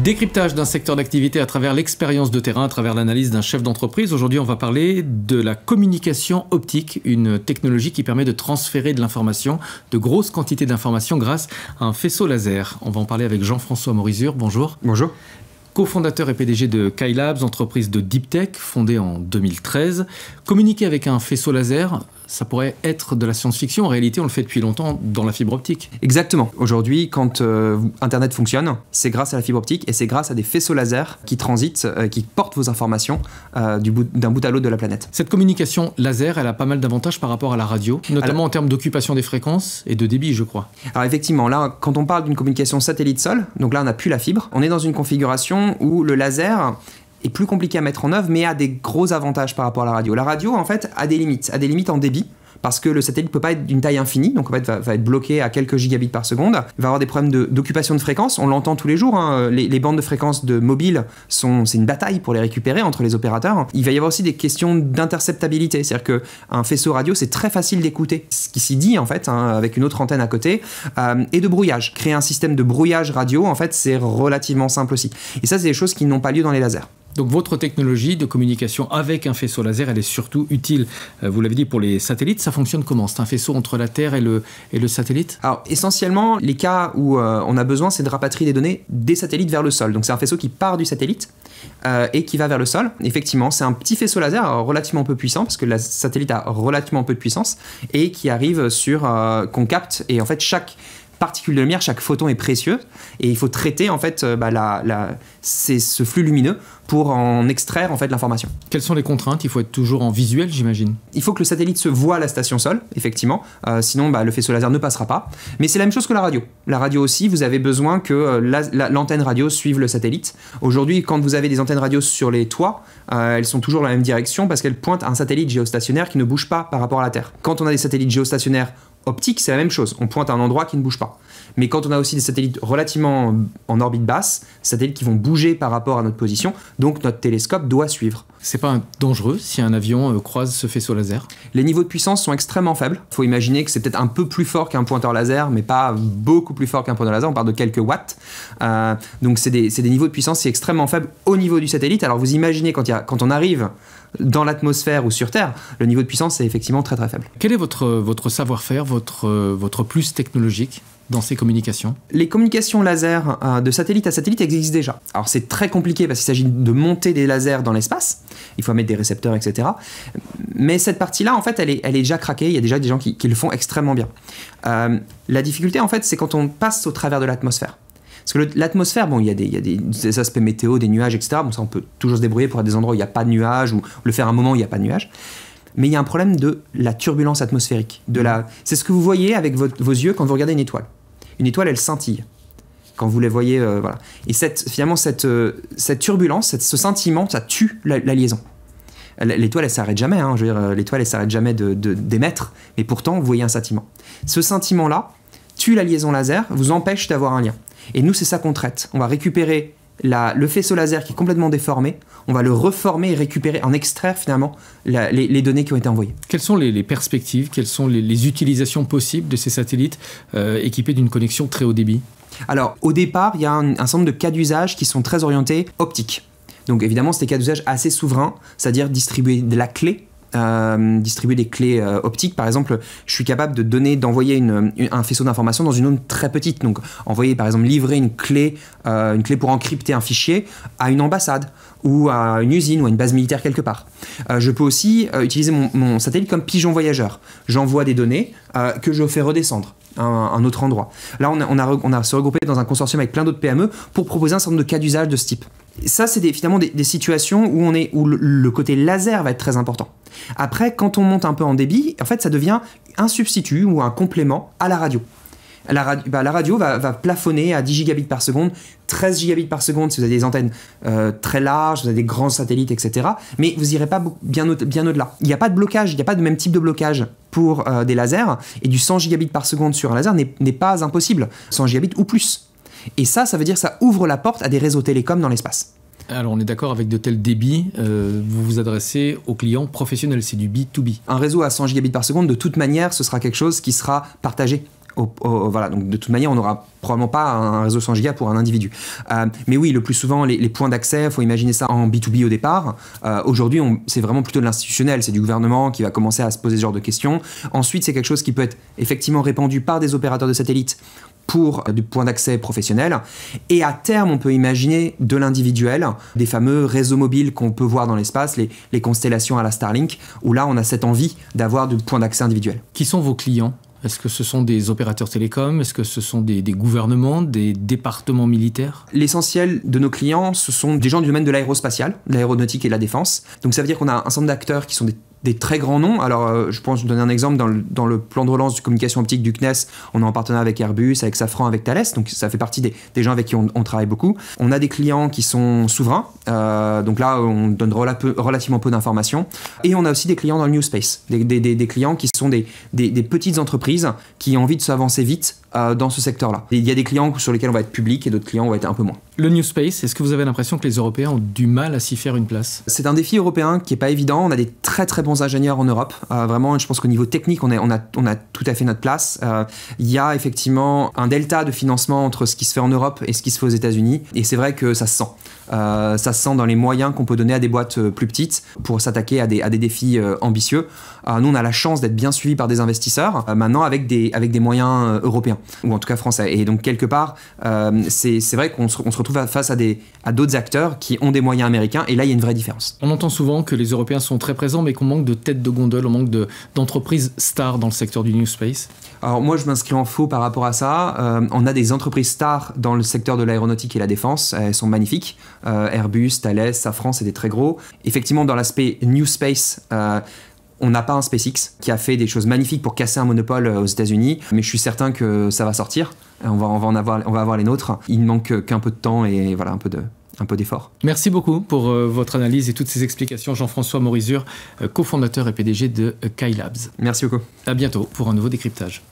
Décryptage d'un secteur d'activité à travers l'expérience de terrain, à travers l'analyse d'un chef d'entreprise. Aujourd'hui, on va parler de la communication optique, une technologie qui permet de transférer de l'information, de grosses quantités d'informations grâce à un faisceau laser. On va en parler avec Jean-François Morizur. Bonjour. Bonjour. Co-fondateur et PDG de Kylabs, entreprise de Deep Tech, fondée en 2013. Communiquer avec un faisceau laser, ça pourrait être de la science-fiction. En réalité, on le fait depuis longtemps dans la fibre optique. Exactement. Aujourd'hui, quand Internet fonctionne, c'est grâce à la fibre optique et c'est grâce à des faisceaux laser qui transitent, qui portent vos informations d'un bout à l'autre de la planète. Cette communication laser, elle a pas mal d'avantages par rapport à la radio, notamment en termes d'occupation des fréquences et de débit, je crois. Alors effectivement, là, quand on parle d'une communication satellite-sol, donc là, on n'a plus la fibre, on est dans une configuration où le laser est plus compliqué à mettre en œuvre, mais a des gros avantages par rapport à la radio. La radio, en fait, a des limites en débit, parce que le satellite ne peut pas être d'une taille infinie, donc en fait, va être bloqué à quelques gigabits par seconde. Il va avoir des problèmes d'occupation de fréquence, on l'entend tous les jours, hein. Les bandes de fréquence de mobile, c'est une bataille pour les récupérer entre les opérateurs. Il va y avoir aussi des questions d'interceptabilité, c'est-à-dire qu'un faisceau radio, c'est très facile d'écouter ce qui s'y dit, en fait, hein, avec une autre antenne à côté, et de brouillage. Créer un système de brouillage radio, en fait, c'est relativement simple aussi. Et ça, c'est des choses qui n'ont pas lieu dans les lasers. Donc votre technologie de communication avec un faisceau laser, elle est surtout utile, vous l'avez dit, pour les satellites. Ça fonctionne comment? C'est un faisceau entre la Terre et le satellite? Alors essentiellement, les cas où on a besoin, c'est de rapatrier des données des satellites vers le sol. Donc c'est un faisceau qui part du satellite et qui va vers le sol. Effectivement, c'est un petit faisceau laser relativement peu puissant, parce que le satellite a relativement peu de puissance, et qui arrive qu'on capte. Et en fait, chaque particule de lumière, chaque photon est précieux, et il faut traiter en fait ce flux lumineux pour en extraire en fait l'information. Quelles sont les contraintes? Il faut être toujours en visuel, j'imagine. Il faut que le satellite se voie à la station sol, effectivement, sinon le faisceau laser ne passera pas. Mais c'est la même chose que la radio. La radio aussi, vous avez besoin que l'antenne radio suive le satellite. Aujourd'hui, quand vous avez des antennes radio sur les toits, elles sont toujours dans la même direction parce qu'elles pointent à un satellite géostationnaire qui ne bouge pas par rapport à la Terre. Quand on a des satellites géostationnaires optique, c'est la même chose. On pointe à un endroit qui ne bouge pas. Mais quand on a aussi des satellites relativement en orbite basse, satellites qui vont bouger par rapport à notre position, donc notre télescope doit suivre. C'est pas dangereux si un avion croise ce faisceau laser? Les niveaux de puissance sont extrêmement faibles. Il faut imaginer que c'est peut-être un peu plus fort qu'un pointeur laser, mais pas beaucoup plus fort qu'un pointeur laser. On parle de quelques watts. Donc c'est des niveaux de puissance extrêmement faibles au niveau du satellite. Alors vous imaginez quand on arrive dans l'atmosphère ou sur Terre, le niveau de puissance est effectivement très très faible. Quel est votre savoir-faire, votre plus technologique dans ces communications? Les communications laser de satellite à satellite existent déjà. Alors c'est très compliqué parce qu'il s'agit de monter des lasers dans l'espace, il faut mettre des récepteurs, etc. Mais cette partie-là, en fait, elle est déjà craquée, il y a déjà des gens qui le font extrêmement bien. La difficulté, en fait, c'est quand on passe au travers de l'atmosphère. Parce que l'atmosphère, bon, il y a des aspects météo, des nuages, etc. Bon, ça, on peut toujours se débrouiller pour des endroits où il n'y a pas de nuages, ou le faire à un moment où il n'y a pas de nuages. Mais il y a un problème de la turbulence atmosphérique. C'est ce que vous voyez avec vos yeux quand vous regardez une étoile. Une étoile, elle scintille quand vous la voyez. Voilà. Et finalement, cette turbulence, ce scintillement, ça tue la liaison. L'étoile, elle s'arrête jamais. Hein, je veux dire, l'étoile, elle s'arrête jamais d'émettre. Mais pourtant, vous voyez un scintillement. Ce scintillement-là tue la liaison laser, vous empêche d'avoir un lien. Et nous, c'est ça qu'on traite. On va récupérer le faisceau laser qui est complètement déformé, on va le reformer et récupérer, en extraire finalement les données qui ont été envoyées. Quelles sont les perspectives, quelles sont les utilisations possibles de ces satellites équipés d'une connexion très haut débit? Alors, au départ, il y a un certain nombre de cas d'usage qui sont très orientés optiques. Donc évidemment, c'est des cas d'usage assez souverains, c'est-à-dire distribuer de la clé, distribuer des clés optiques. Par exemple, je suis capable d'envoyer un faisceau d'informations dans une zone très petite. Donc envoyer, par exemple, livrer une clé pour encrypter un fichier à une ambassade ou à une usine ou à une base militaire quelque part. Je peux aussi utiliser mon satellite comme pigeon voyageur. J'envoie des données que je fais redescendre à un autre endroit. Là, on a se regroupé dans un consortium avec plein d'autres PME pour proposer un certain nombre de cas d'usage de ce type. Et ça, c'est finalement des situations où le côté laser va être très important. Après, quand on monte un peu en débit, en fait, ça devient un substitut ou un complément à la radio. La radio va plafonner à 10 gigabits par seconde, 13 gigabits par seconde si vous avez des antennes très larges, vous avez des grands satellites, etc. Mais vous n'irez pas bien au-delà. Il n'y a pas de blocage, il n'y a pas de même type de blocage pour des lasers, et du 100 gigabits par seconde sur un laser n'est pas impossible, 100 gigabits ou plus. Et ça veut dire que ça ouvre la porte à des réseaux télécoms dans l'espace. Alors on est d'accord, avec de tels débits, vous vous adressez aux clients professionnels, c'est du B2B. Un réseau à 100 gigabits par seconde, de toute manière, ce sera quelque chose qui sera partagé Voilà, donc de toute manière, on n'aura probablement pas un réseau 100 gigas pour un individu. Mais oui, le plus souvent, les points d'accès, il faut imaginer ça en B2B au départ. Aujourd'hui, c'est vraiment plutôt de l'institutionnel, c'est du gouvernement qui va commencer à se poser ce genre de questions. Ensuite, c'est quelque chose qui peut être effectivement répandu par des opérateurs de satellites pour du point d'accès professionnel. Et à terme, on peut imaginer de l'individuel, des fameux réseaux mobiles qu'on peut voir dans l'espace, les constellations à la Starlink, où là, on a cette envie d'avoir du point d'accès individuel. Qui sont vos clients ? Est-ce que ce sont des opérateurs télécoms? Est-ce que ce sont des gouvernements, des départements militaires? L'essentiel de nos clients, ce sont des gens du domaine de l'aérospatial, de l'aéronautique et de la défense. Donc ça veut dire qu'on a un ensemble d'acteurs qui sont des très grands noms. Alors, je pense donner un exemple, dans le plan de relance de communication optique du CNES, on est en partenariat avec Airbus, avec Safran, avec Thales, donc ça fait partie des gens avec qui on travaille beaucoup. On a des clients qui sont souverains, donc là, on donne relativement peu d'informations. Et on a aussi des clients dans le New Space, des clients qui sont des petites entreprises qui ont envie de s'avancer vite dans ce secteur-là. Il y a des clients sur lesquels on va être public et d'autres clients vont être un peu moins. Le New Space, est-ce que vous avez l'impression que les Européens ont du mal à s'y faire une place? C'est un défi européen qui n'est pas évident. On a des très très bons ingénieurs en Europe. Vraiment, je pense qu'au niveau technique, on a tout à fait notre place. Il y a effectivement un delta de financement entre ce qui se fait en Europe et ce qui se fait aux États-Unis. Et c'est vrai que ça se sent. Ça se sent dans les moyens qu'on peut donner à des boîtes plus petites pour s'attaquer à des défis ambitieux. Nous, on a la chance d'être bien suivis par des investisseurs, maintenant avec des moyens européens, ou en tout cas français. Et donc, quelque part, c'est vrai qu'on se retrouve face à d'autres acteurs qui ont des moyens américains, et là, il y a une vraie différence. On entend souvent que les Européens sont très présents, mais qu'on manque de tête de gondole, on manque d'entreprises stars dans le secteur du New Space. Alors moi, je m'inscris en faux par rapport à ça. On a des entreprises stars dans le secteur de l'aéronautique et la défense. Elles sont magnifiques. Airbus, Thales, Safran, c'est des très gros. Effectivement, dans l'aspect New Space, on n'a pas un SpaceX qui a fait des choses magnifiques pour casser un monopole aux États-Unis, mais je suis certain que ça va sortir. On va avoir les nôtres. Il ne manque qu'un peu de temps et voilà, un peu d'effort. Merci beaucoup pour votre analyse et toutes ces explications. Jean-François Morizur, cofondateur et PDG de Kylabs. Merci beaucoup. À bientôt pour un nouveau décryptage.